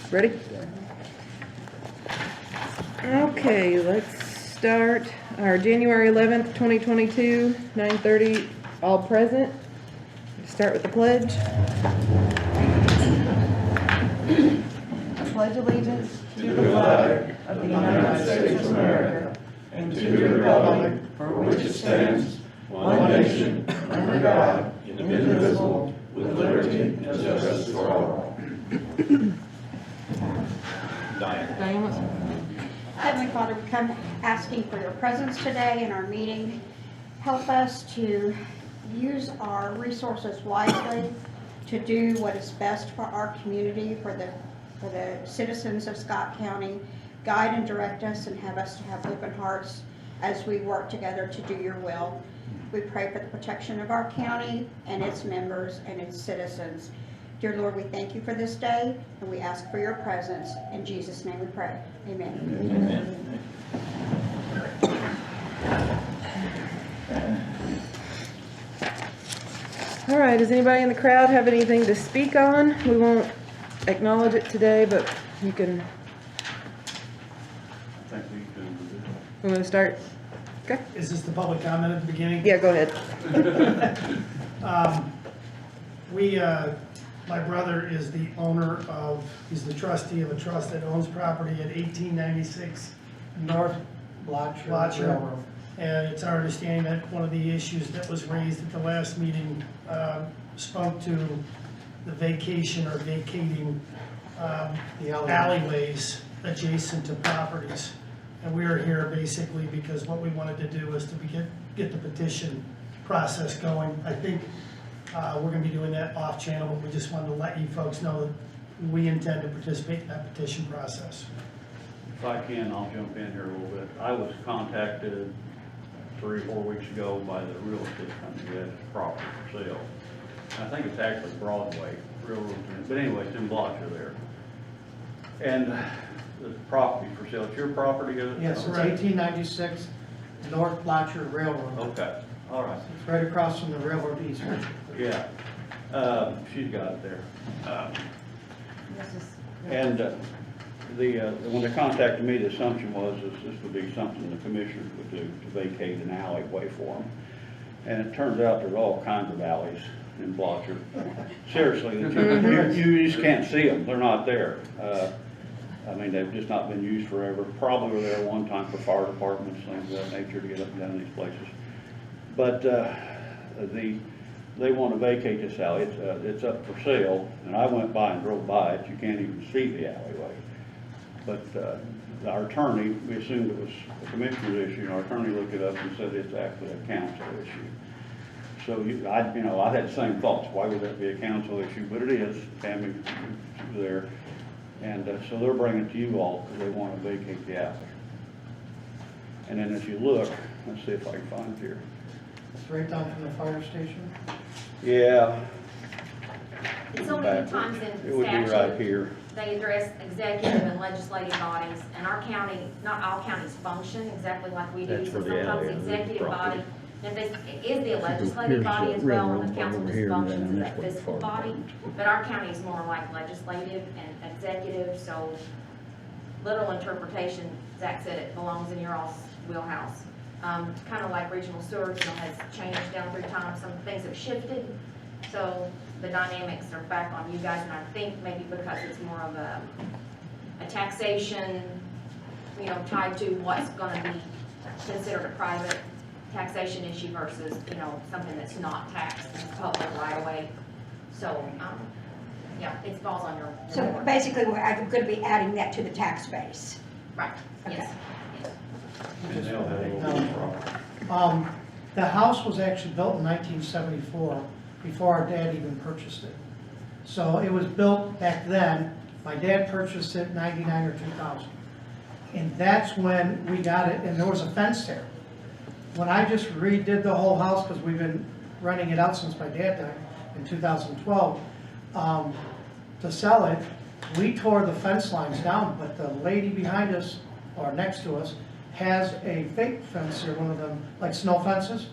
Ready? Okay, let's start our January 11th, 2022, 9:30, all present. Start with the pledge. I pledge allegiance to the flag of the United States of America and to the republic for which it stands, one nation, under God, indivisible, with liberty and justice for all. Diane. Heavenly Father, we come asking for your presence today in our meeting. Help us to use our resources wisely to do what is best for our community, for the citizens of Scott County. Guide and direct us and have us to have open hearts as we work together to do your will. We pray for the protection of our county and its members and its citizens. Dear Lord, we thank you for this day, and we ask for your presence. In Jesus' name we pray. Amen. All right, does anybody in the crowd have anything to speak on? We won't acknowledge it today, but you can. We want to start? Okay. Is this the public comment at the beginning? Yeah, go ahead. My brother is the owner of, he's the trustee of a trust that owns property at 1896 North Blotcher. And it's our understanding that one of the issues that was raised at the last meeting spoke to the vacation or vacating the alleyways adjacent to properties. And we are here basically because what we wanted to do was to get the petition process going. I think we're going to be doing that off channel, but we just wanted to let you folks know that we intend to participate in that petition process. If I can, I'll jump in here a little bit. I was contacted 3 or 4 weeks ago by the real estate company that has property for sale. I think it's actually Broadway Railroad, but anyway, it's in Blotcher there. And the property for sale, it's your property, is it? Yes, it's 1896 North Blotcher Railroad. Okay, all right. It's right across from the railroad easement. Yeah, she's got it there. And when they contacted me, the assumption was this would be something the commissioners would do to vacate an alleyway for them. And it turns out there's all kinds of alleys in Blotcher. Seriously, you just can't see them. They're not there. I mean, they've just not been used forever. Probably were there one time for fire departments, things of that nature, to get up and down these places. But they want to vacate this alley. It's up for sale, and I went by and drove by it. You can't even see the alleyway. But our attorney, we assumed it was a commissioner's issue, and our attorney looked it up and said it's actually a council issue. So I had the same thoughts. Why would that be a council issue? But it is. Tammy was there. And so they're bringing it to you all because they want to vacate the alley. And then if you look, let's see if I can find it here. It's right down from the fire station. Yeah. It's only the times in it would be right here. They address executive and legislative bodies, and our county, not all counties function exactly like we do. That's So for the sometimes alley the and the executive property. body, and this is the legislative body as well, and the council just functions as a fiscal body. But our county is more like legislative and executive, so literal interpretation, Zach said it belongs in your all's wheelhouse. Kind of like regional sewers, has changed down through time. Some things have shifted, so the dynamics are back on you guys. And I think maybe because it's more of a taxation, tied to what's going to be considered a private taxation issue versus, something that's not taxed in public right away. So, yeah, it falls on your. So basically, we're going to be adding that to the tax base. Right. Okay. Yes. And they'll have a little property. The house was actually built in 1974 before our dad even purchased it. So it was built back then. My dad purchased it in 99 or 2000. And that's when we got it, and there was a fence there. When I just redid the whole house, because we've been renting it out since my dad died in 2012, to sell it, we tore the fence lines down, but the lady behind us, or next to us, has a fake fence here, one of them, like snow fences.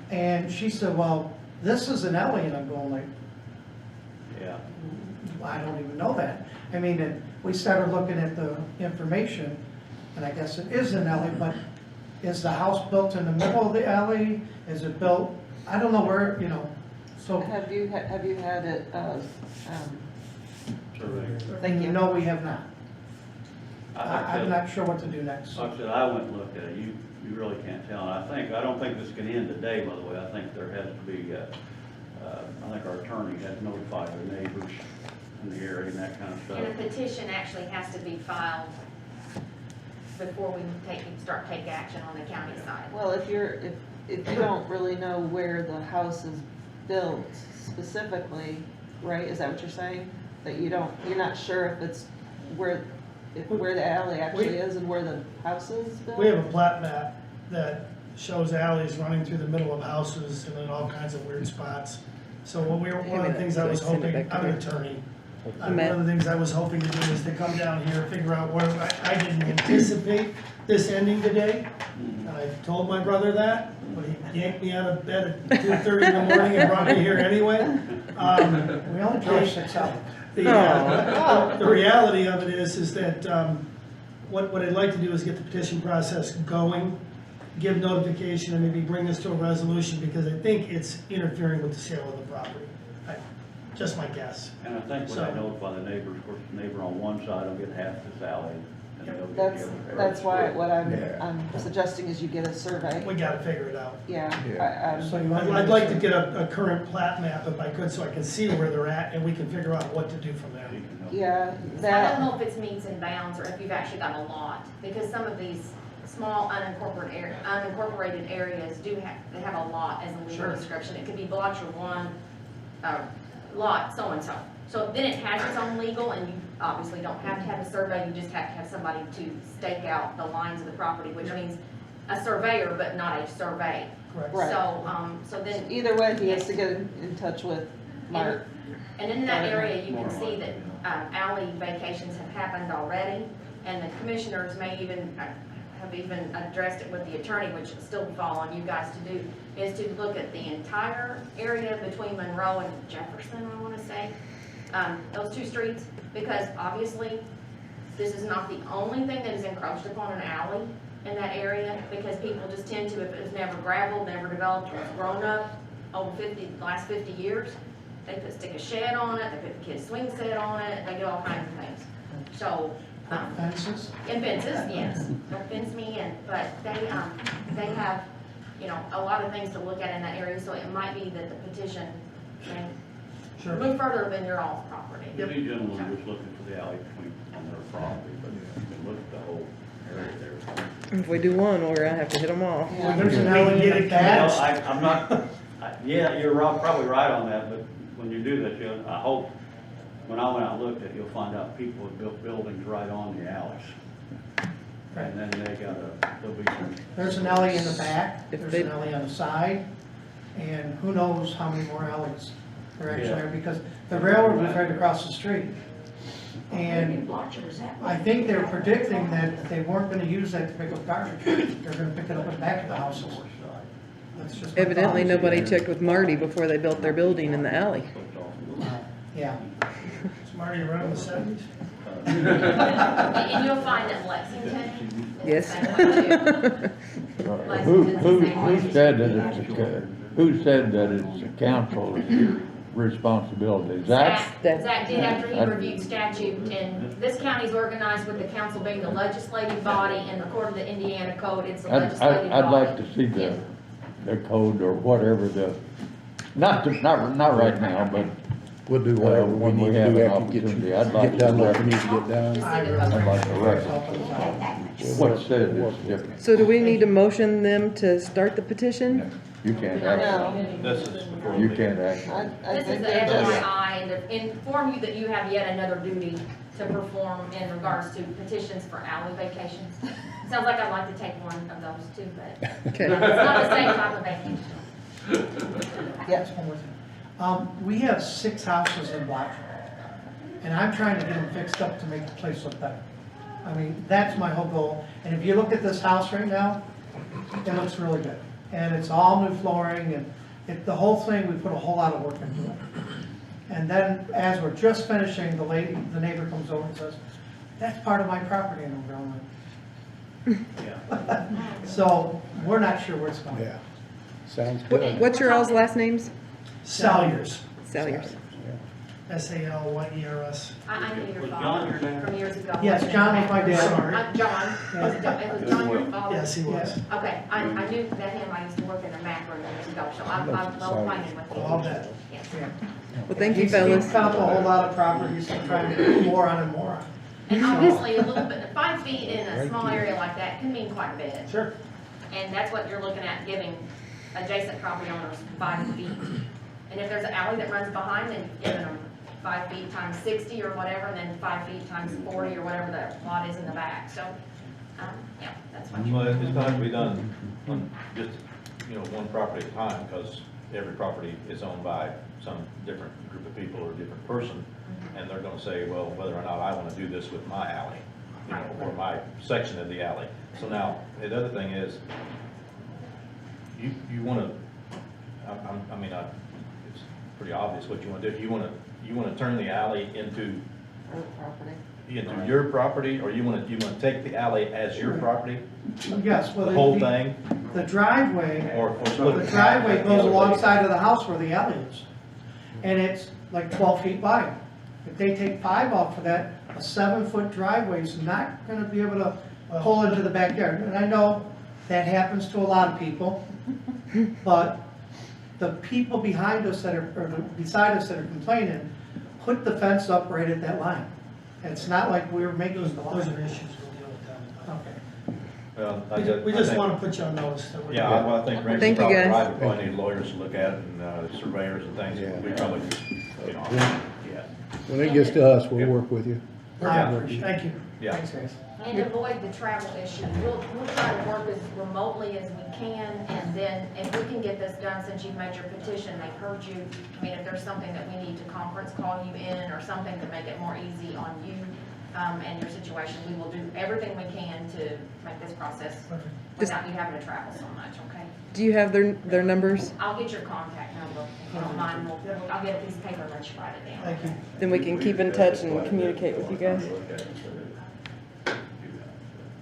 And she said, well, this is an alley, and I'm going like, Yeah. I don't even know that. I mean, we started looking at the information, and I guess it is an alley, but is the house built in the middle of the alley? Is it built, I don't know where, you know, so. Have you had it, Survey. Thank you. No, we have not. I'm said- not sure what to do next. Like I said, I went and looked at it, you really can't tell, and I don't think this can end today, by the way, I think there has to be, I think our attorney has notified the neighbors in the area and that kind of stuff. And a petition actually has to be filed before we start take action on the county side. Well, if you don't really know where the house is built specifically, right, is that what you're saying? That you're not sure if it's where the alley actually is and where the house is built? We have a plat map that shows alleys running through the middle of houses and in all kinds of weird spots. So one of the things I was hoping, I'm an attorney, one of the things I was hoping to do is to come down here, figure out where, I didn't anticipate this ending today. And I told my brother that, but he yanked me out of bed at 2:30 in the morning and brought me here anyway. We only drove 6 hours. The reality of it is that what I'd like to do is get the petition process going, give notification, and maybe bring this to a resolution, because I think it's interfering with the sale of the property. Just my guess. And I think when I So- notify the neighbors, of course, the neighbor on one side will get half this alley, and they'll get the other. That's why, what Yeah. I'm suggesting is you get a survey. We gotta figure it out. Yeah. So you want I'd like to get a current plat map if I could, so I can see where they're at, and we can figure out what to do from there. You can help. Yeah, I that, don't know if it's meets and bounds or if you've actually got a lot, because some of these small unincorporated areas they have a lot as a legal Sure. description. It could be block your one, lot, so-and-so. So then it has its own legal, and you obviously don't have to have a survey, you just have to have somebody to stake out the lines of the property, which means a surveyor, but not a survey. Correct. Right. So then. either way, he has to get in touch with Mark. And in that area, you can see that alley vacations have happened already, and the commissioners may even, have even addressed it with the attorney, which will still fall on you guys to do, is to look at the entire area between Monroe and Jefferson, I wanna say, those two streets, because obviously, this is not the only thing that is encroached upon an alley in that area, because people just tend to, if it was never gravelled, never developed, or was grown up over the last 50 years, they could stick a shed on it, they put the kids' swing set on it, they do all kinds of things. So, Fences? and fences, yes, don't fence me in, but they have, a lot of things to look at in that area, so it might be that the petition may Sure. move further than your all's property. These gentlemen are just looking for the alley between, on their property, but you can look at the whole area there. If we do one, we're gonna have to hit them all. Yeah. There's an alley in the back. Well, I'm not, yeah, you're probably right on that, but when you do that, I hope, when I went out and looked at it, you'll find out people have built buildings right on the alleys. And then there'll be some. There's an alley in the back, If there's they- an alley on the side, and who knows how many more alleys there actually are, because the railroad was right across the street. And I think they're predicting that they weren't gonna use that to pick up garbage, they're gonna pick it up in the back of the houses. That's just my Evidently, thoughts. nobody checked with Marty before they built their building in the alley. Yeah, Is Marty around in the 70s? And you'll find that Lexington. Yes. Same way too. Who said that it's a council's responsibility? Zach? Zach did after he reviewed statute, and this county's organized with the council being the legislative body, and according to the Indiana code, it's the legislative body. I'd like to see the code or whatever not right now, but We'll do whatever we when we need to have do an after you opportunity, I'd like get done to what we need to get To done. see the I'd code. like to record what's said is different. So do we need to motion them to start the petition? You can't act, No, you can't act. I This is think the they're just, FYI, and to inform you that you have yet another duty to perform in regards to petitions for alley vacations. Sounds like I'd like to take one of those too, but it's Okay. not the same type of vacation. yes, one more thing. We have 6 houses in Blatcher, and I'm trying to get them fixed up to make the place look better. I mean, that's my whole goal, and if you look at this house right now, it looks really good. And it's all new flooring, and the whole thing, we put a whole lot of work into it. And then, as we're just finishing, the neighbor comes over and says, that's part of my property, and we're going, so, we're not sure where it's going. Yeah, sounds good. What's your all's last names? Salyers, Salyers. Salyers. I knew your father from years ago. Yes, John was my dad. Sorry. John, was John your father? Yes, he was. Okay, I knew that him, I used to work in a macro years ago, so I'm well acquainted with him. All that. Yes. Yeah. Well, thank you, He's fellas. cut up a whole lot of properties and trying to put more on and more on. And obviously, a little bit, 5 feet in a small area like that can mean quite a bit. Sure. And that's what you're looking at, giving adjacent property owners 5 feet. And if there's an alley that runs behind, then you're giving them 5 feet times 60 or whatever, and then 5 feet times 40 or whatever the lot is in the back. So, yeah, that's what Well, you. it's going to have to be done on just, one property at a time, because every property is owned by some different group of people or different person, and they're going to say, well, whether or not I want to do this with my alley, or my section of the alley. So now, the other thing is, you want to, it's pretty obvious what you want to do. You want to turn the alley into your property, or you want to take the alley as your property, Yes, well, the whole thing, the driveway, or split the it? driveway goes alongside of the house where the alley is. And it's like 12 feet wide. If they take 5 off of that, a 7-foot driveway is not gonna be able to pull into the backyard. And I know that happens to a lot of people, but the people behind us beside us that are complaining, put the fence up right at that line. It's not like we're making the line. Those are issues we'll deal with them. Okay. We just want to put you on notice that we're. Yeah, I think Thank Randy you, probably guys. right, we probably need lawyers to look at it, and surveyors and things, Yeah. we probably just, yeah. When it gets to us, we'll work with you. I appreciate it. Thank you. Yeah. Thanks, guys. And avoid the travel issue. We'll try to work as remotely as we can, and then if we can get this done, since you've made your petition, they've heard you. I mean, if there's something that we need to conference call you in, or something to make it more easy on you, and your situation, we will do everything we can to make this process without you having to travel so much, okay? Do you have their numbers? I'll get your contact number, if you don't mind, I'll get a piece of paper and let you write it down. Thank you. Then we can keep in touch and communicate with you guys.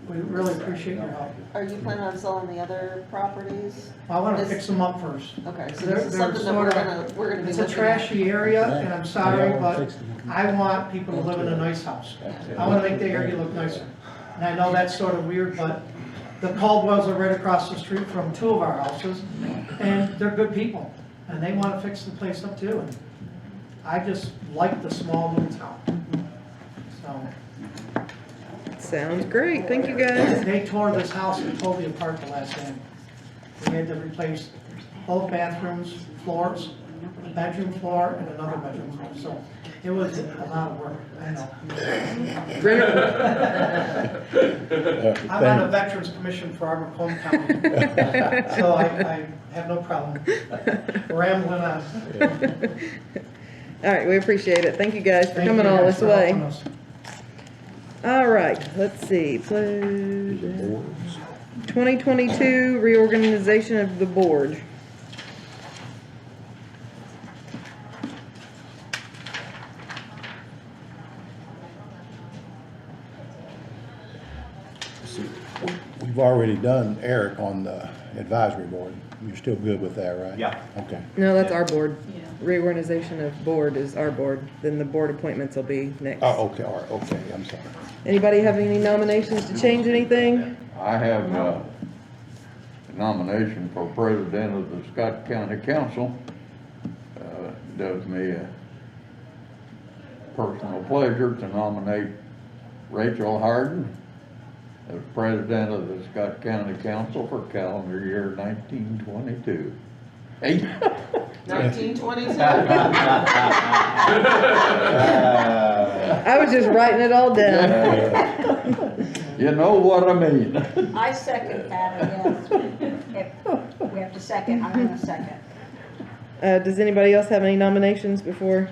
We really appreciate your help. Are you planning on selling the other properties? I want to This- fix them up first. Okay, so They're- this is they're something that we're sorta- gonna be It's a looking at. trashy area, and I'm sorry, but I want people to live in a nice house. I want to make the area look nicer. And I know that's sort of weird, but the Caldwells are right across the street from 2 of our houses, and they're good people, and they want to fix the place up too. And I just like the small little town. So, Sounds great. Thank you, guys. they tore this house totally apart the last time. We had to replace both bathrooms, floors, a bedroom floor, and another bedroom floor. So it was a lot of work, I know. I'm on a Veterans Commission for our Macomb County, so I have no problem rambling on. All right, we appreciate it. Thank you guys for Thank coming you all guys this for way. helping us. All right, let's see. 2022 reorganization of the board. We've already done Eric on the advisory board. You're still good with that, right? Yeah. Okay. No, that's our board. Reorganization of board is our board. Then the board appointments will be next. Oh, okay, all right, okay, I'm sorry. Anybody have any nominations to change anything? I have a nomination for president of the Scott County Council. Does me a personal pleasure to nominate Rachel Harden as president of the Scott County Council for calendar year 1922. Hey. 1922. I was just writing it all down. You know what I mean. I second that, yes. If we have to second, I'm gonna second. Does anybody else have any nominations before?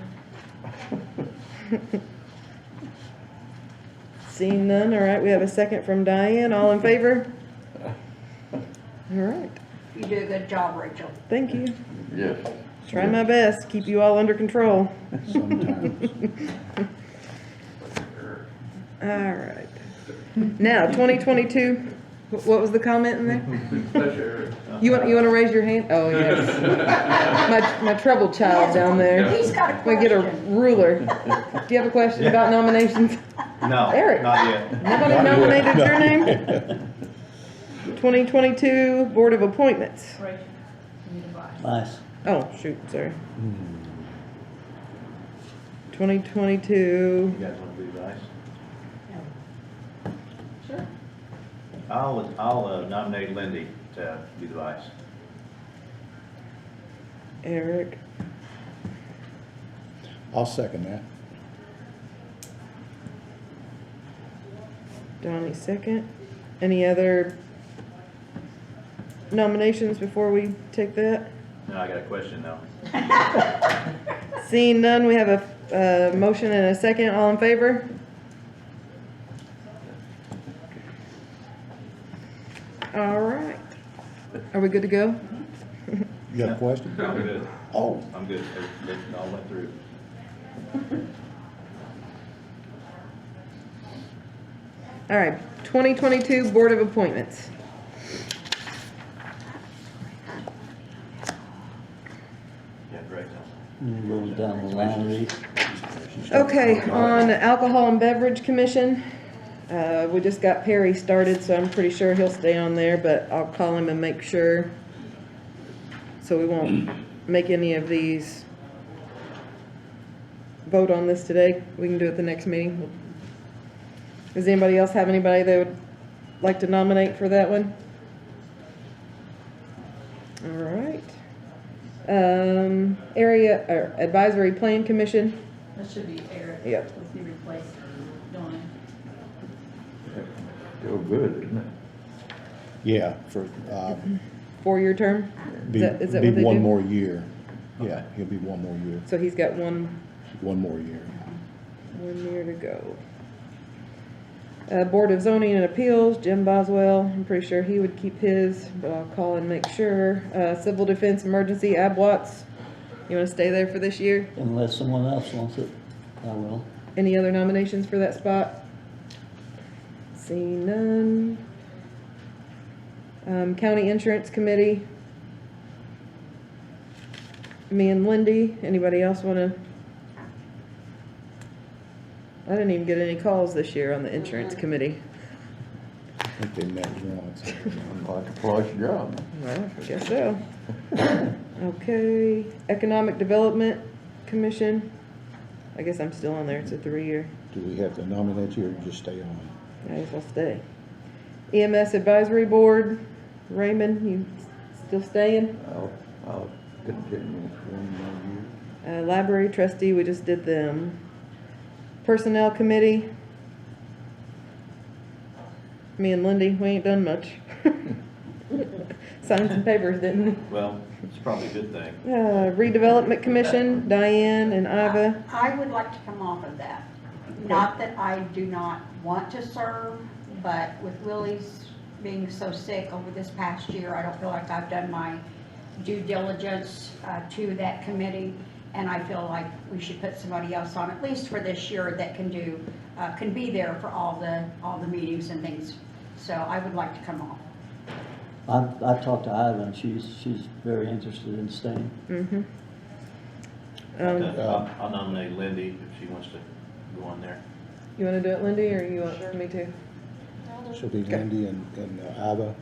Seeing none, all right, we have a second from Diane. All in favor? All right, You do a good job, Rachel. thank you. Yes, Try my best, keep you all under control. Sometimes. All right. Now, 2022, what was the comment in there? You want to raise your hand? Oh, yes. My troubled child down there. He's got a We get a question. ruler. Do you have a question about nominations? No, Eric. not yet. Nobody nominated your name? 2022 Board of Appointments. Nice. Oh, shoot, sorry. 2022, You guys want to be vice? Sure. I'll nominate Lindy to be the vice. Eric. I'll second that. Donnie second. Any other nominations before we take that? No, I got a question though. Seeing none, we have a motion and a second. All in favor? All right. Are we good to go? You got a question? I'm good. Oh, I'm good. It all went through. All right, 2022 Board of Appointments. Yeah, great. Rolling down the line of these. Okay, on Alcohol and Beverage Commission, we just got Perry started, so I'm pretty sure he'll stay on there, but I'll call him and make sure. So we won't make any of these vote on this today. We can do it the next meeting. Does anybody else have anybody they would like to nominate for that one? All right. Area, or Advisory Plan Commission. That should be Eric. Yep. If he replaced Dawn. Still good, isn't it? yeah, for, 4-year term? be, Is that be what they one do? more year. Yeah, he'll be one more year, So he's got one more year. year to go. Board of Zoning and Appeals, Jim Boswell, I'm pretty sure he would keep his, but I'll call and make sure. Civil Defense Emergency, Ab Watts, you wanna stay there for this year? Unless someone else wants it, I will. Any other nominations for that spot? Seeing none. County Insurance Committee. Me and Lindy, anybody else wanna? I didn't even get any calls this year on the insurance committee. I think they met once. Like a plush job. Well, I guess so. Okay, Economic Development Commission. I guess I'm still on there, it's a 3-year. Do we have to nominate you or just stay on? Might as well stay. EMS Advisory Board, Raymond, you still staying? I'll continue one more year. Library Trustee, we just did them. Personnel Committee. Me and Lindy, we ain't done much. Signed some papers, didn't we? Well, it's probably a good thing. Redevelopment Commission, Diane and Iva. I would like to come off of that. Not that I do not want to serve, but with Willie's being so sick over this past year, I don't feel like I've done my due diligence to that committee. And I feel like we should put somebody else on, at least for this year, that can do, can be there for all the meetings and things. So I would like to come off. I've talked to Iva and she's very interested in staying. Mm-hmm. I'll nominate Lindy if she wants to go on there. You wanna do it, Lindy, or you want me to? She'll be Lindy and Iva.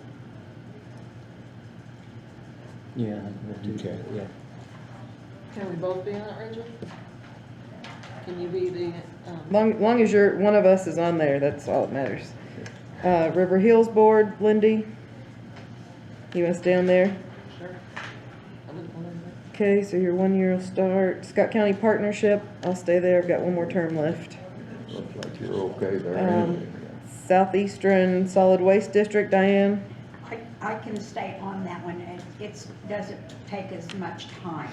Yeah. Okay. Yeah. Can we both be on it, Rachel? Can you be the, Long as one of us is on there, that's all that matters. River Hills Board, Lindy. You wanna stay on there? sure? I wouldn't want to. Okay, so your 1 year will start. Scott County Partnership, I'll stay there, I've got one more term left. Looks like you're okay there. Southeastern Solid Waste District, Diane. I can stay on that one. It doesn't take as much time.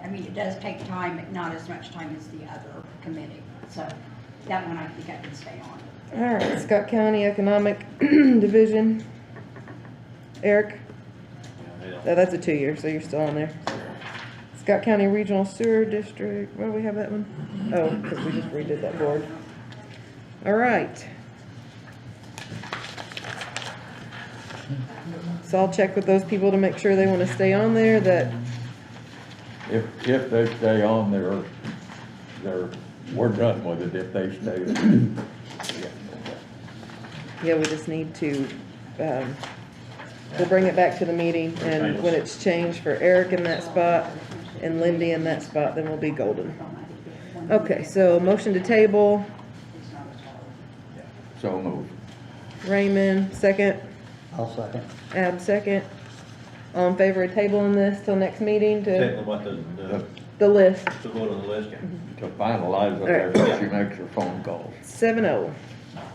I mean, it does take time, but not as much time as the other committee. So that one I think I can stay on. All right, Scott County Economic Division. Eric, They don't- that's a 2 year, so you're still on there. Scott County Regional Sewer District, where do we have that one? Oh, because we just redid that board. All right. So I'll check with those people to make sure they want to stay on there, that, If they stay on there, we're done with it if they stay there. yeah, we just need to, we'll bring it back to the meeting, and when it's changed for Eric in that spot and Lindy in that spot, then we'll be golden. Okay, so motion to table, So moved. Raymond, second, I'll second. Ab, second. All in favor of tabling this till next meeting to, Technically, what the list, to vote on the list, yeah. To finalize it, after she makes her phone calls. 7-0.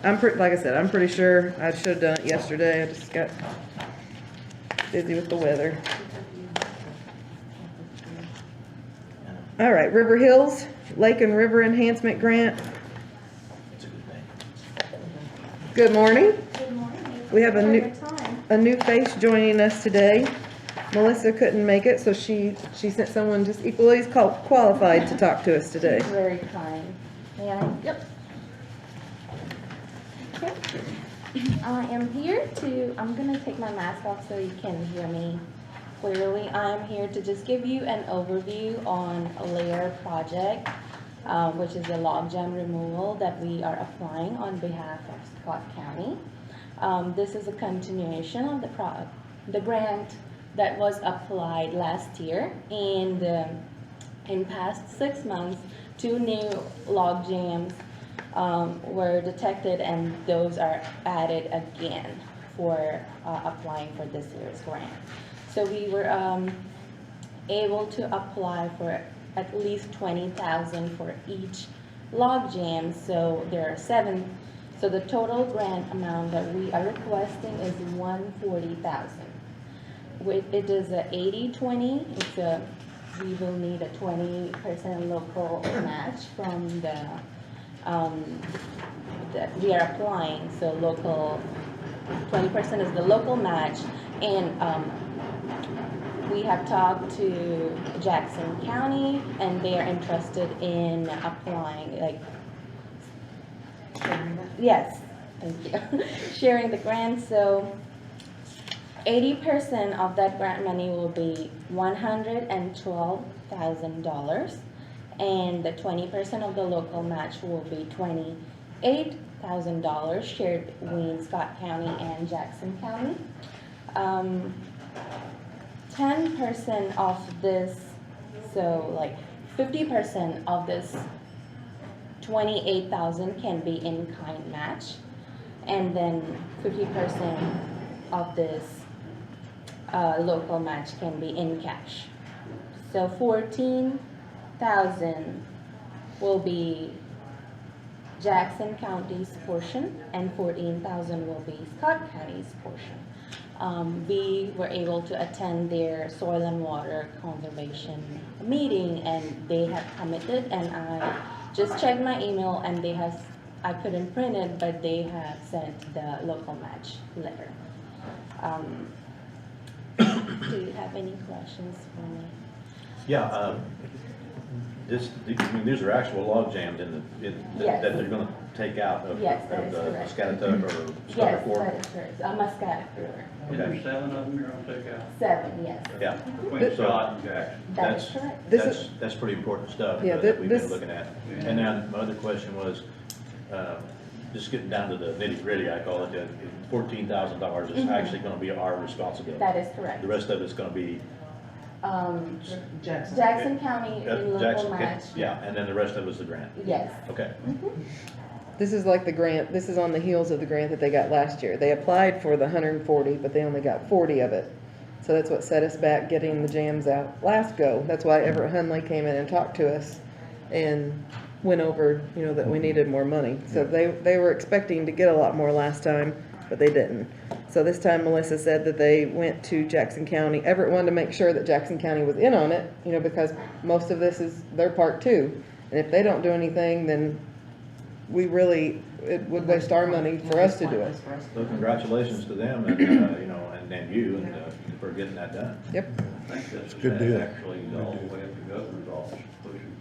Like I said, I'm pretty sure I should have done it yesterday, I just got busy with the weather. All right, River Hills, Lake and River Enhancement Grant. It's a good thing. Good morning. Good morning. We have Time. a new face joining us today. Melissa couldn't make it, so she sent someone just equally as qualified to talk to us today. Very kind. May I? Yep. Okay. I am here I'm gonna take my mask off so you can hear me clearly. I'm here to just give you an overview on a layer project, which is a logjam removal that we are applying on behalf of Scott County. This is a continuation of the grant that was applied last year, and in past 6 months, 2 new log jams were detected, and those are added again for applying for this year's grant. So we were able to apply for at least $20,000 for each log jam. So there are 7. So the total grant amount that we are requesting is $140,000. It is a 80-20. We will need a 20% local match from that we are applying. So local, 20% is the local match, and we have talked to Jackson County, and they are interested in applying, like, yes, thank you, sharing the grant. So 80% of that grant money will be $112,000, and the 20% of the local match will be $28,000 shared between Scott County and Jackson County. 10% of this, so like 50% of this 28,000 can be in kind match, and then 50% of this local match can be in cash. So 14,000 will be Jackson County's portion, and 14,000 will be Scott County's portion. We were able to attend their soil and water conservation meeting, and they have committed, and I just checked my email, and I couldn't print it, but they have sent the local match letter. Do you have any questions for me? Yeah, these are actual log jams Yes. that they're gonna take out of Yes, that is the correct. Scatatuck or Yes, Scuttercore? that is correct. Muscat River. Okay. 7 of them you're gonna take out? 7, yes. Yeah. Between Scott and Jackson. That is That's, correct. This is- that's pretty important stuff Yeah, that we've this- been looking at. And then my other question was, just getting down to the nitty gritty, I call it, $14,000 is actually gonna be our responsibility. That is correct. The rest of it's gonna be Jackson County local Jackson, match. yeah, and then the rest of it's the grant. Yes. Okay. This is like the grant, this is on the heels of the grant that they got last year. They applied for the 140, but they only got 40 of it. So that's what set us back getting the jams out last go. That's why Everett Hunley came in and talked to us and went over, that we needed more money. So they were expecting to get a lot more last time, but they didn't. So this time Melissa said that they went to Jackson County. Everett wanted to make sure that Jackson County was in on it, because most of this is their part too. And if they don't do anything, then it would waste our money for us to do it. So congratulations to them and, and you for getting that done. Yep. think that's good deal. actually all the way up to governor's office pushing.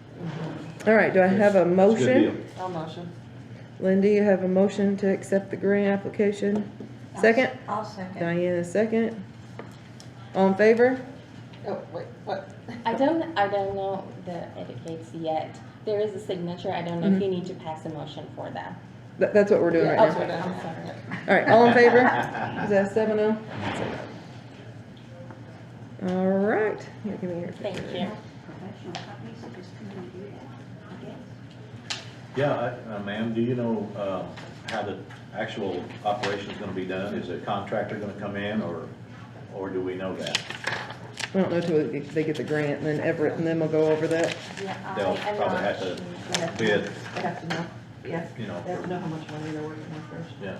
All right, do I have a Good deal. motion? I'll motion. Lindy, you have a motion to accept the grant application? Second? I'll second. Diana, second. All in favor? Oh, wait, what? I don't know the etiquettes yet. There is a signature, I don't know if you need to pass a motion for that. That's what we're doing right Oh, now. we're done. I'm sorry. All right, all in favor? Is that 7-0? All right. Here, give me your. Thank you. Professional companies are just going to do that, I guess. Yeah, ma'am, do you know, how the actual operation is gonna be done? Is a contractor gonna come in, or do we know that? I don't know till they get the grant, and then Everett and them will go over that. Yeah, They'll I'm probably not have sure. to bid, They have to know, yeah, you know, they have to know how much money they're working with first. yeah.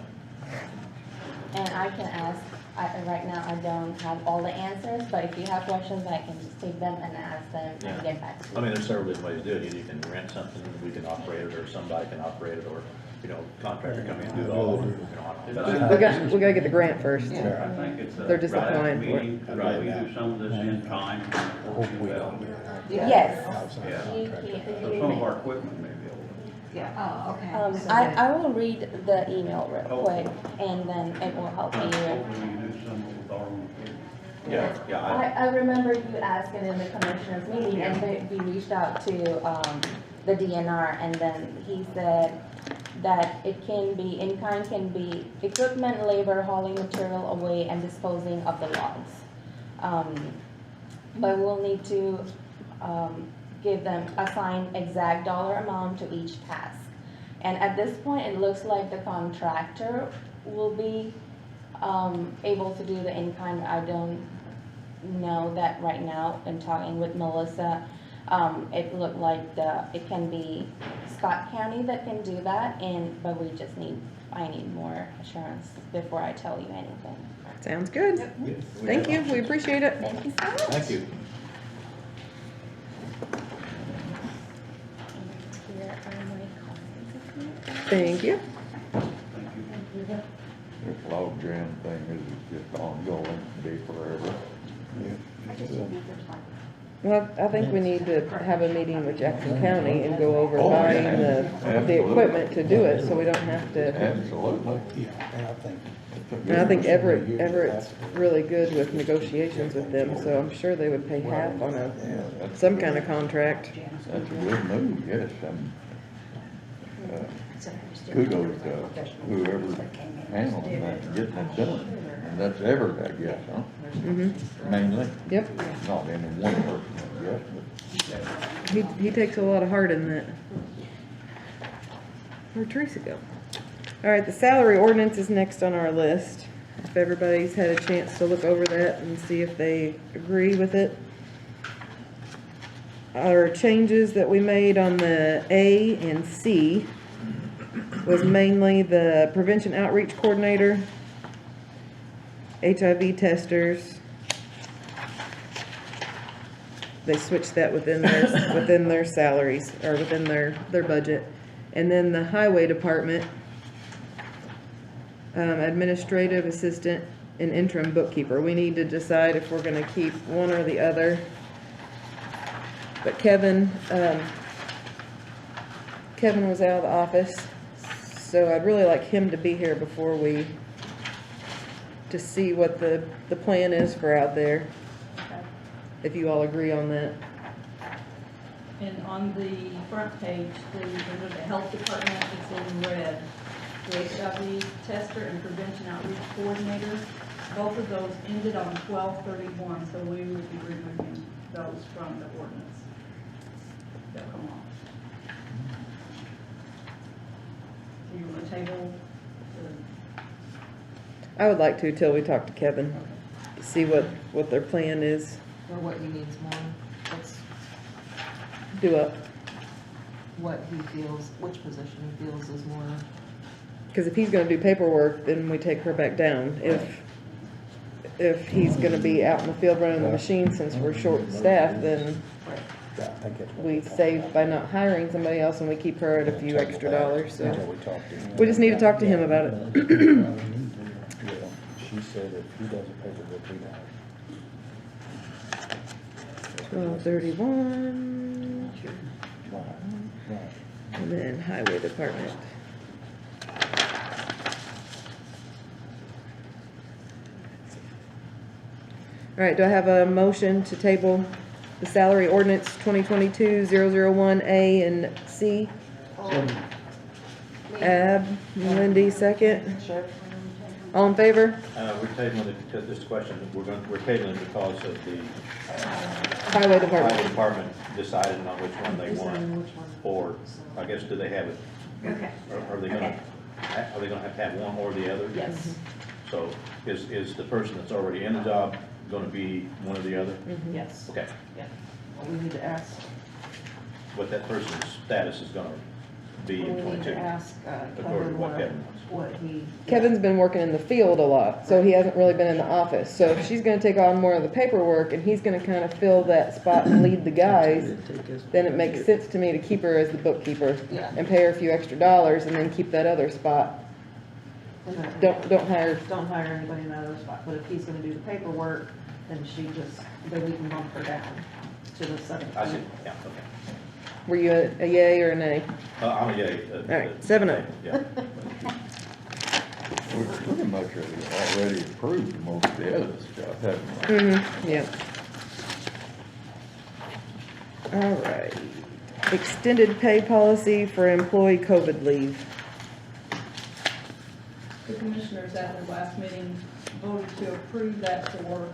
And I can ask, right now I don't have all the answers, but if you have questions, I can just take them and ask them Yeah. and get back to you. I mean, there's several different ways to do it. You can rent something, we can operate it, or somebody can operate it, or, you know, contractor come in and do it all. You know, I don't- We gotta get the grant first. Yeah. I think it's a. They're just right after applying for it. meeting, Right, we do some of this in kind. Hope we don't do it. Yes. Yeah. You So some of our equipment may be able Oh, okay. I will read the email real quick, and then it will help to. you. Hopefully you do some with our own equipment. Yeah, I remember you asking in the commissioners meeting, and we reached out to, the DNR, and then he said that it can be, in kind can be equipment, labor, hauling material away, and disposing of the logs. But we'll need to, give them, assign exact dollar amount to each task. And at this point, it looks like the contractor will be, able to do the in-kind. I don't know that right now. In talking with Melissa, it looked like it can be Scott County that can do that, but I need more assurance before I tell you anything. Sounds good. Thank you, we appreciate it. Thank you so much. Thank you. Here are my copies. Thank you. This log jam thing is just ongoing, be forever. Well, I think we need to have a meeting with Jackson County and go over Oh, yeah. buying the Absolutely. equipment to do it, so we don't have to. Absolutely. Yeah, and I think. And I think Everett's really good with negotiations with them, so I'm sure they would pay half on Yeah, that's some good. kind of contract. That's a good move, yes, kudos to whoever's handling that, and getting it done. And that's Everett, I guess, huh? Mm-hmm, Mainly, yep. not any one person, I guess, He takes a lot of heart in that. Where'd Teresa go? All right, the salary ordinance is next on our list. If everybody's had a chance to look over that and see if they agree with it. Our changes that we made on the A and C was mainly the prevention outreach coordinator, HIV testers. They switched that within their salaries, or within their budget. And then the highway department, administrative assistant and interim bookkeeper. We need to decide if we're gonna keep one or the other. But Kevin was out of the office, so I'd really like him to be here before to see what the plan is for out there. If you all agree on that. And on the front page, under the health department, it's in red. The HIV tester and prevention outreach coordinator, both of those ended on 12/31, so we would be removing those from the ordinance. They'll come off. So you want to table the I would like to till we talk to Kevin, see what their plan is. Or what he needs more, what's, Do up. what he feels, which position he feels is more. Because if he's gonna do paperwork, then we take her back down. If he's gonna be out in the field running the machine, since we're short-staffed, then Yeah, I think that's what we save by not hiring somebody else and we keep her at a few extra dollars, so. Until we talk to him. We just need to talk to him about it. Yeah, she said if he does the paperwork, we don't. 1231. And then highway department. All right, do I have a motion to table the salary ordinance 2022-001A and C? Ab, Lindy, second. Sure. All in favor? We're tabling it to this question, we're tabling it because of the Highway highway department. department decided on which one they want. Or, I guess, do they have it, Okay. or are they gonna have to have one or the other? Yes. So is the person that's already in the job gonna be one or the other? Yes. Okay, Well, we need to ask, what that person's status is gonna be we in need to 22, ask according to Kevin what Kevin wants. what he. Kevin's been working in the field a lot, so he hasn't really been in the office. So if she's gonna take on more of the paperwork and he's gonna kind of fill that spot and lead the guys, then it makes sense to me to keep her as the bookkeeper Yeah. and pay her a few extra dollars and then keep that other spot. Don't hire, Don't hire anybody in that other spot, but if he's gonna do the paperwork, then then we can bump her down to the 17th. I see, yeah, okay. were you a yay or a nay? I'm a yay. All right, 7-0. Yeah. We've pretty much already approved most of the other stuff, haven't we? Mm-hmm, yeah. All right. Extended pay policy for employee COVID leave. The commissioners at their last meeting voted to approve that for,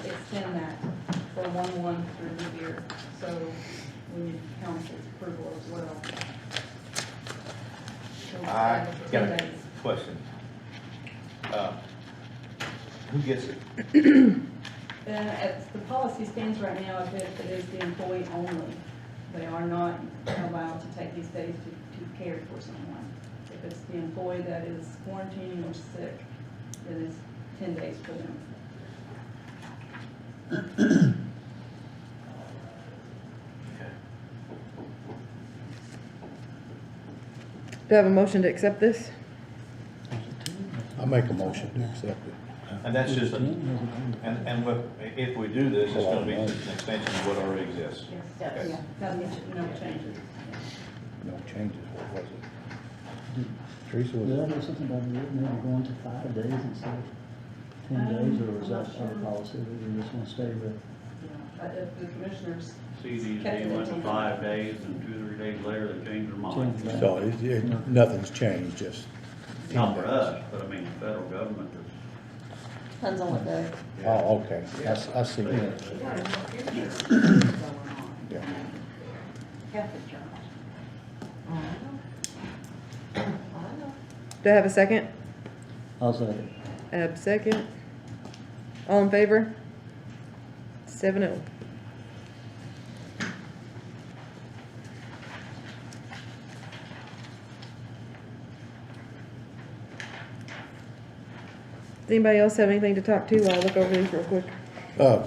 extend that for 1/1 through the year. So we need council's approval as well. So I it's got 10 a days. question. Who gets it? As the policy stands right now, it is the employee only. They are not allowed to take these days to care for someone. If it's the employee that is quarantining or sick, it is 10 days for them. Do I have a motion to accept this? I make a motion to accept it. And that's just, if we do this, it's gonna be just an extension of what already exists. Yes, Okay. no changes. No changes, what was it? Teresa, was Did I it? know something about maybe going to 5 days instead of 10 days, or was I'm not that sure. our policy that we just want to stay with? But if the commissioners, CDC Kept it went to at 10 5 days, and 2 or 3 days later, they changed their mind. Change that. So nothing's changed, just. Not for us, but I mean, the federal government is. Depends on what day. Oh, okay, I see. Yeah. Catholic Church. Do I have a second? I'll say it. Ab, second. All in favor? 7-0. Does anybody else have anything to talk to? I'll look over these real quick.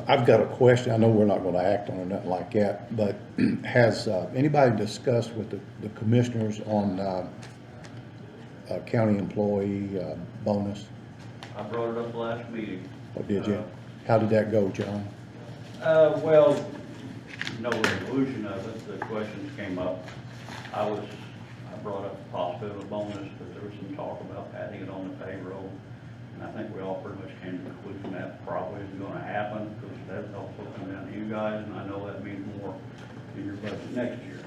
I've got a question. I know we're not gonna act on it, nothing like that, but has anybody discussed with the commissioners on county employee bonus? I brought it up last meeting. Or did you? How did that go, John? Well, no resolution of it, the questions came up. I brought up the possibility of a bonus, because there was some talk about adding it on the payroll. And I think we all pretty much came to the conclusion that probably isn't gonna happen, because that's also come down to you guys, and I know that means more in your budget next year.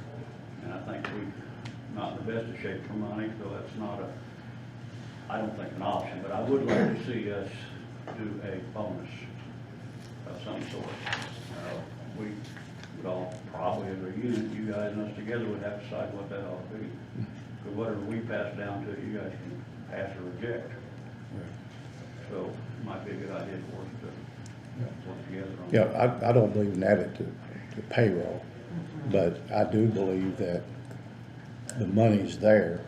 And I think we're not in the best of shape for money, so that's not I don't think an option, but I would like to see us do a bonus of some sort. We would all probably, as a unit, you guys and us together would have to decide what that ought to be. Because whatever we pass down to it, you guys can pass or reject. So it might be a good idea for us to work together on that. Yeah, I don't believe in adding to payroll, but I do believe that the money's there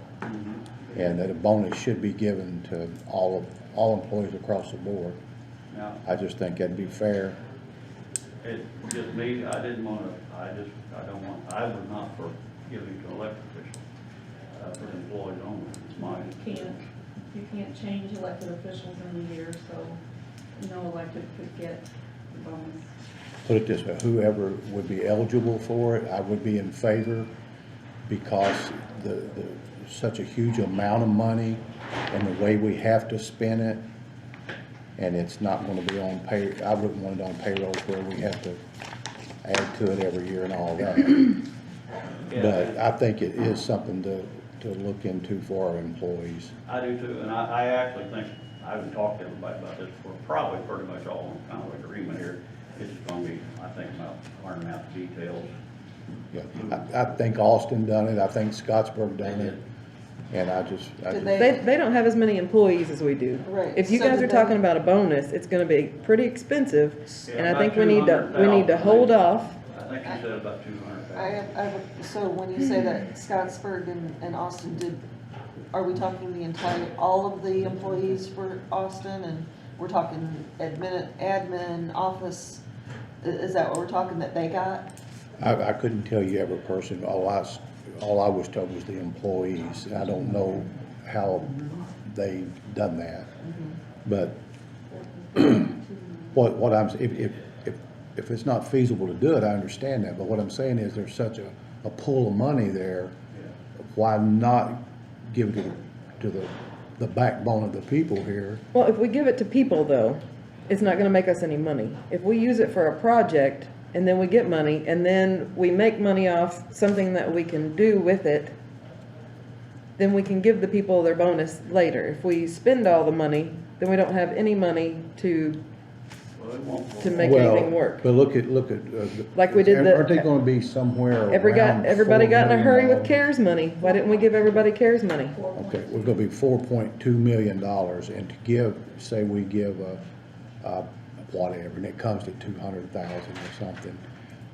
and that a bonus should be given to all employees across the board. Now, I just think that'd be fair. it, just me, I didn't want to, I was not for giving to elected officials, for employees only, it's mine. you can't change elected officials in the year, so no elected could get the bonus. put it this way, whoever would be eligible for it, I would be in favor, because the such a huge amount of money and the way we have to spend it, and it's not gonna be on pay, I wouldn't want it on payroll where we have to add to it every year and all that. But I think it is something to look into for our employees. I do too, and I actually think, I haven't talked to everybody about this, we're probably pretty much all in kind of agreement here. It's gonna be, I think, about learning out the details. Yeah, I think Austin done it, I think Scottsburg done it, and I just. They don't have as many employees as we do. Right. If you So guys did are they- talking about a bonus, it's gonna be pretty expensive, and I about think we need to 200,000. hold off. I think you said about 200,000. I have, so when you say that Scottsburg and Austin did, are we talking the entire, all of the employees for Austin? And we're talking admin, office, is that what we're talking that they got? I couldn't tell you every person, all I was told was the employees. I don't know how they done that. But what I'm, if it's not feasible to do it, I understand that. But what I'm saying is there's such a pool of money there, why not give it to the backbone of the people here? Well, if we give it to people though, it's not gonna make us any money. If we use it for a project and then we get money and then we make money off something that we can do with it, then we can give the people their bonus later. If we spend all the money, then we don't have any money to make anything work. But look at. Like we did the- Aren't they gonna be somewhere around Everybody got in a $4 hurry million? with CARES money. Why didn't we give everybody CARES money? Okay, we're gonna be $4.2 million, and to give, say we give whatever, and it comes to 200,000 or something,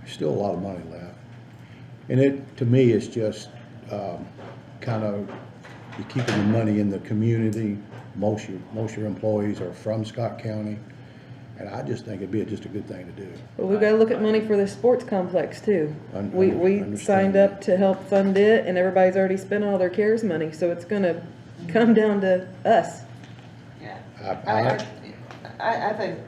there's still a lot of money left. And it, to me, it's just, kind of, you're keeping the money in the community. Most of your employees are from Scott County, and I just think it'd be just a good thing to do. But we've gotta look at money for the sports complex too. We Understand. signed up to help fund it and everybody's already spent all their CARES money, so it's gonna come down to us. Yeah. I think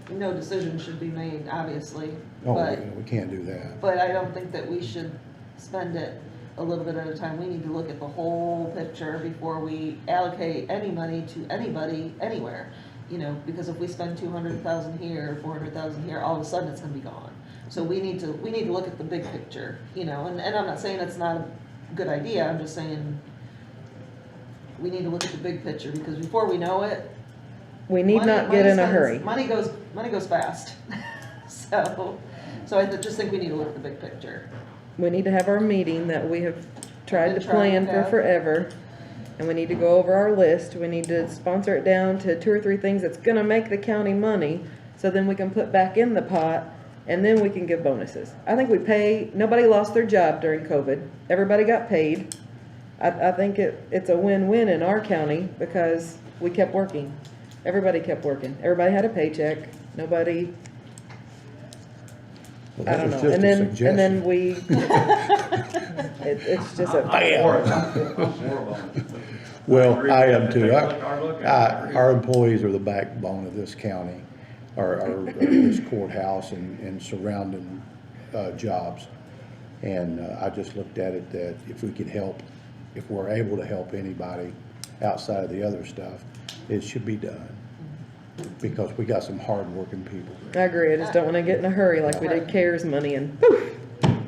no decision should be made, obviously, Oh, but, we can't do that. but I don't think that we should spend it a little bit at a time. We need to look at the whole picture before we allocate any money to anybody, anywhere. You know, because if we spend 200,000 here, 400,000 here, all of a sudden it's gonna be gone. So we need to look at the big picture, you know, and I'm not saying it's not a good idea, I'm just saying we need to look at the big picture, because before we know it, We need not get in a hurry. money goes fast. So I just think we need to look at the big picture. We need to have our meeting that we have tried to Been trying plan to for have. forever. And we need to go over our list. We need to sponsor it down to 2 or 3 things that's gonna make the county money, so then we can put back in the pot, and then we can give bonuses. I think nobody lost their job during COVID. Everybody got paid. I think it's a win-win in our county because we kept working. Everybody kept working. Everybody had a paycheck. Nobody, Well, I that don't was know. just a And then suggestion. we, it's just a. Well, I am too. Look Our employees are the backbone of this county, or this courthouse and surrounding jobs. And I just looked at it that if we could help, if we're able to help anybody outside of the other stuff, it should be done. Because we got some hard-working people. I agree. I just don't want to get in a hurry like we did CARES money and poof.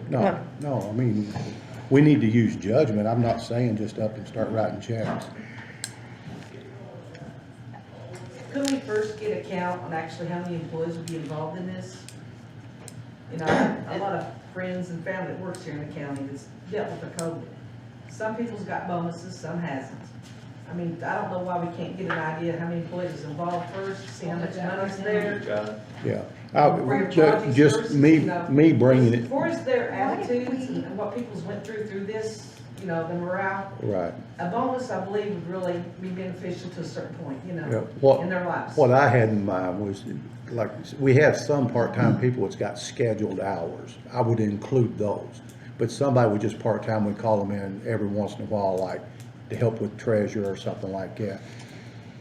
No, I mean, we need to use judgment. I'm not saying just up and start writing checks. Could we first get a count on actually how many employees would be involved in this? You know, a lot of friends and family that works here in the county that's dealt with the COVID. Some people's got bonuses, some hasn't. I mean, I don't know why we can't get an idea how many employees is involved first, see how much money's there. Yeah. For your projects Just versus, me, you know, me bringing As it, far as their attitudes and what people's went through this, you know, the morale, right. a bonus, I believe, would really be beneficial to a certain point, you Yeah, know, in their lives. What I had in mind was, like, we have some part-time people that's got scheduled hours. I would include those. But somebody would just part-time, we call them in every once in a while, like, to help with treasure or something like that.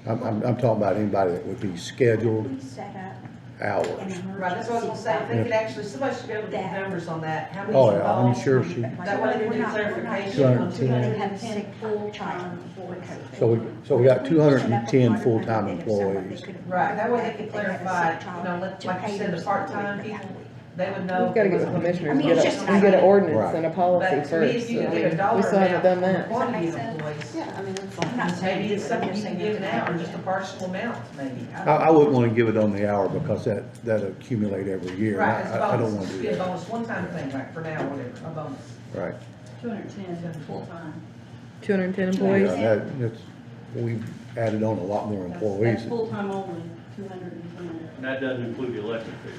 I'm talking about anybody that would be scheduled. Set up. hours. Right, that's what I was gonna say, if they could actually, somebody should be able to get numbers on that, how many Oh, yeah, I'm involved. sure she, That way they can do clarification on 210. full-time so we got 210 full-time employees. Right, that way they can clarify, you know, like you said, the part-time people, they would know. We've gotta get the commissioners, I mean, get it's a, just- and get an ordinance Right. and a policy But to me, first. if you So, can I give a mean, dollar we still haven't amount done on the that. quantity of employees, Yeah, I mean, it's. maybe it's something you can give an hour, just a partial amount, maybe. I wouldn't wanna give it on the hour because that accumulate every year. Right, it's a I don't bonus, wanna just do be a that. bonus, one-time thing, right, for now, whatever, a bonus. Right. 210 full-time. 210 employees? Yeah, we've added on a lot more employees. That's full-time only, 210. And that doesn't include the elected people.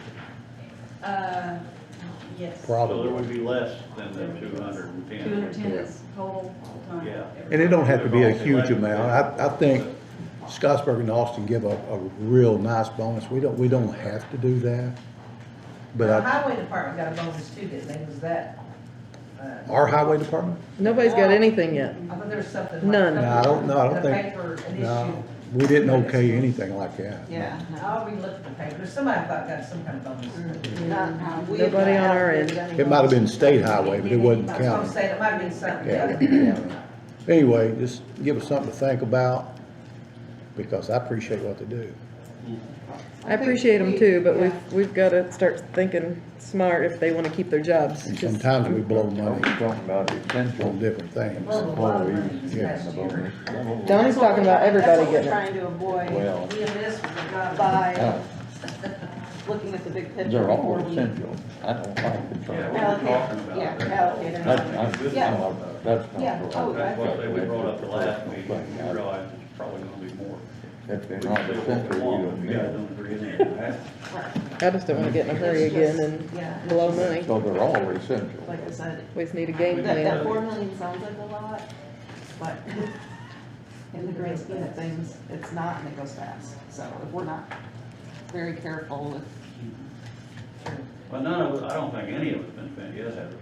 Yes. So there Probably. would be less than the 210. 210 is total full-time. Yeah. And it don't have to be a huge amount. I think Scottsburg and Austin give a real nice bonus. We don't have to do that. The But highway department got a bonus too, didn't they, was that? our highway department? Nobody's got anything yet. I thought there was something. like None. something No, I don't in the think, paper, an no, issue. we didn't okay anything like that. Yeah. I'll relook at the paper, somebody I thought got some kind of bonus. Nobody on our end. It might have been state highway, but it wasn't I was gonna county. say, it might have been something. Yeah. Anyway, just give us something to think about because I appreciate what they do. I appreciate them too, but we've gotta start thinking smart if they wanna keep their jobs. And 'Cause sometimes we blow money Talking about essential on different things. Well, a lot of money this Yeah. past year. Donnie's talking about everybody That's what we're getting it. trying to avoid Well, We have this, but not by uh, looking at the big picture they're all before we essential. I don't like control. Yeah, we're allocate. talking about Yeah, that. allocate it. That's Yeah. not Yeah. Oh, That's what they, we brought up the last thing. meeting, we realized it's probably gonna be more. If they're not essential, you don't You need guys it. don't agree on that. I just don't wanna get in a hurry again and Yeah. blow money. So they're all essential. Like I said, We just need a game that plan. 4 million sounds like a lot, but in the grand scheme of things, it's not, and it goes fast. So if we're not very careful with, Well, none of it, I don't think any of it's been spent yet, has it?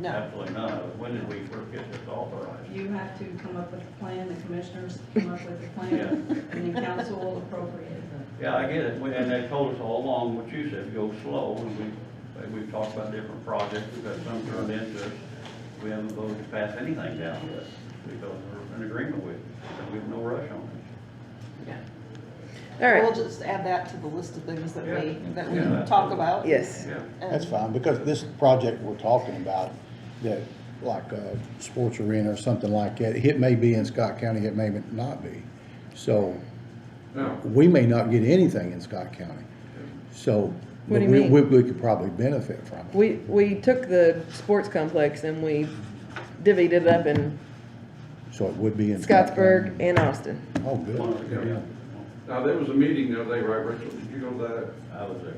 No. Absolutely none of it. When did we first get this authorized? You have to come up with a plan, the commissioners come up with a plan, and the council will appropriate it. Yeah, I get it, and they told us all along what you said, go slow, and we've talked about different projects, we've got some turned into us. We haven't voted to pass anything down yet, because we're in agreement with it, and we have no rush on it. yeah. All We'll right, just add that to the list of things that we Yeah. talk about. yes. Yeah. And- That's fine, because this project we're talking about, that, like a sports arena or something like that, it may be in Scott County, it may not be. So, we may not get anything in Scott County. So, What do but you mean? we could probably benefit from it. We took the sports complex and we divvied it up in So it would be in Scott Scottsburg County. and Austin. Oh, good. Yeah. Now, there was a meeting the other day, right, Rachel? Did you go to that? I was there.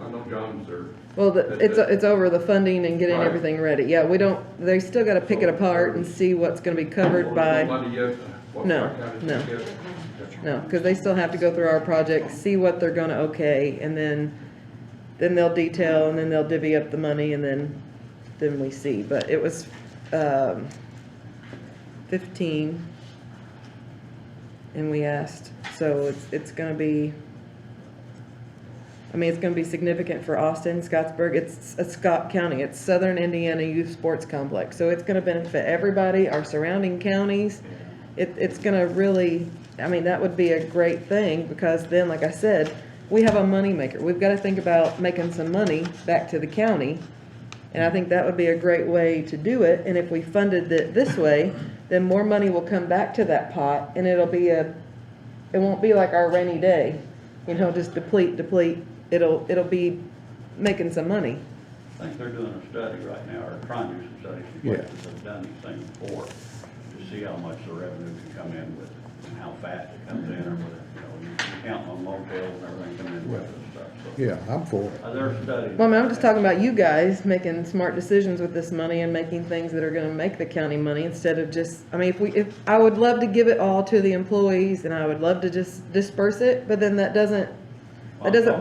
I know John was there. Well, it's over the funding and getting Right. everything ready. Yeah, we don't, they still gotta pick it apart and see what's gonna be covered Or by, Money yet? What No, Scott County no. yet? no, cause they still have to go through our project, see what they're gonna okay, and then they'll detail, and then they'll divvy up the money, and then we see. But it was, 15, and we asked, so it's gonna be, I mean, it's gonna be significant for Austin, Scottsburg, it's Scott County, it's Southern Indiana Youth Sports Complex, so it's gonna benefit everybody, our surrounding counties. It's gonna really, I mean, that would be a great thing, because then, like I said, we have a moneymaker. We've gotta think about making some money back to the county, and I think that would be a great way to do it, and if we funded it this way, then more money will come back to that pot, and it won't be like our rainy day, you know, just deplete, it'll be making some money. I think they're doing a study right now, or trying to do some studies, Yeah. places have done these things before, to see how much the revenue can come in with, and how fast it comes in, or whether, you know, you count on motels and everything coming in with it and stuff, so. Yeah, I'm for it. They're studying. Well, I mean, I'm just talking about you guys making smart decisions with this money and making things that are gonna make the county money instead of just, I mean, if, I would love to give it all to the employees and I would love to just disperse it, but then that doesn't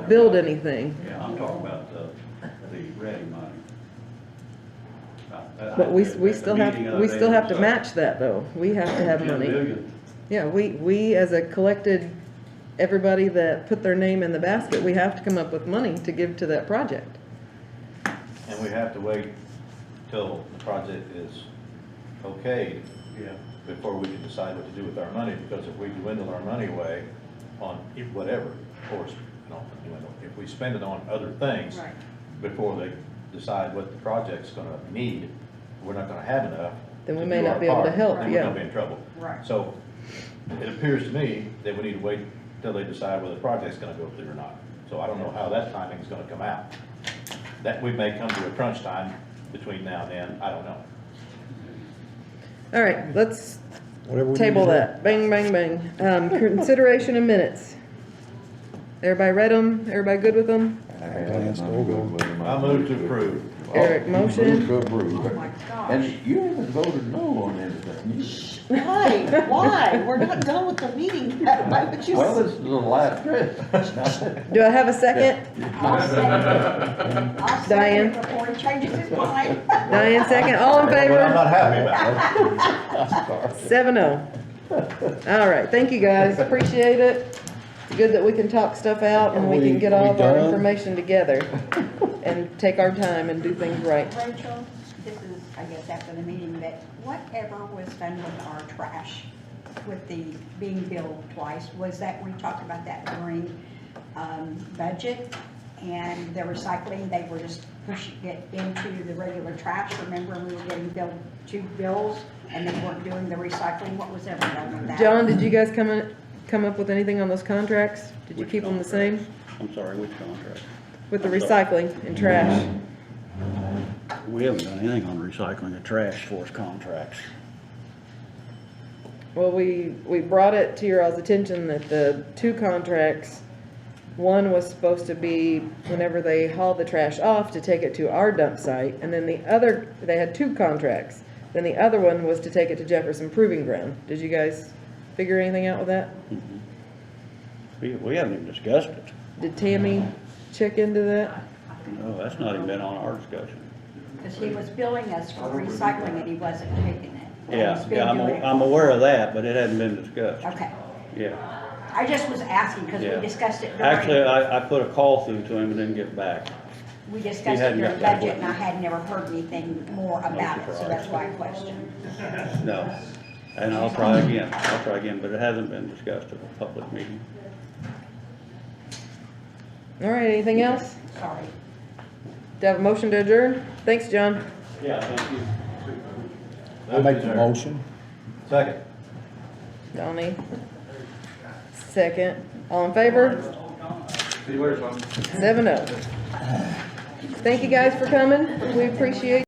build anything. Yeah, I'm talking about the ready money. But we still have to match that though. We have to have 10 money. million. Yeah, we as a collected everybody that put their name in the basket, we have to come up with money to give to that project. And we have to wait till the project is okayed before we can decide what to do with our money, because if we dwindle our money away on whatever, of course, if we spend it on other things Right. before they decide what the project's gonna need, we're not gonna have enough. Then we to may do not our be able to part, help, then yeah. we're gonna be in trouble. Right. So it appears to me that we need to wait till they decide whether the project's gonna go through or not. So I don't know how that timing's gonna come out. That we may come to a crunch time between now and then, I don't know. All right, let's Whatever we need table to do. that. Bang, bang, bang. Consideration of minutes. Everybody read them? Everybody good with them? I glanced over them. I move to approve. Eric, motion. Move to approve. Oh my gosh. And you haven't voted no on anything. Why? Why? We're not done with the meeting yet. Why would you? Well, this is the last bit. Do I have a second? I'll second Diane? it before he changes his mind. Diane, second. All in But I'm favor? not happy about it. 7-0. All right, thank you guys. Appreciate it. It's good that we can talk stuff out and we can get all of our done? information together and take our time and do things right. Rachel, this is, I guess, after the meeting, that whatever was done with our trash, with the being billed twice, was that, we talked about that during budget, and the recycling, they were just pushing it into the regular trash. Remember, we were getting billed 2 bills, and they weren't doing the recycling. What was ever done with that? John, did you guys come up with anything on those contracts? Did you keep them the same? I'm sorry, which contract? With the recycling and trash? We haven't done anything on recycling the trash force contracts. Well, we brought it to your all's attention that the 2 contracts, one was supposed to be whenever they haul the trash off to take it to our dump site, and then the other, they had 2 contracts. Then the other one was to take it to Jefferson Proving Ground. Did you guys figure anything out with that? We haven't even discussed it. Did Tammy check into that? No, that's not even been on our discussion. Because he was billing us for recycling and he wasn't taking it. And he's been Yeah, doing it. I'm aware of that, but it hasn't been discussed. Okay. Yeah. I just was asking because we Yeah. discussed it during. Actually, I put a call through to him and didn't get back. We discussed it hadn't during got back budget with and I had never heard anything more about it, so that's why I questioned. No. And I'll try again, but it hasn't been discussed at a public meeting. All right, anything else? Sorry. Do I have a motion to adjourn? Thanks, John. Yeah, thank you. I make the motion. Second. Donnie. Second. All in favor? See you later, son. 7-0. Thank you guys for coming. We appreciate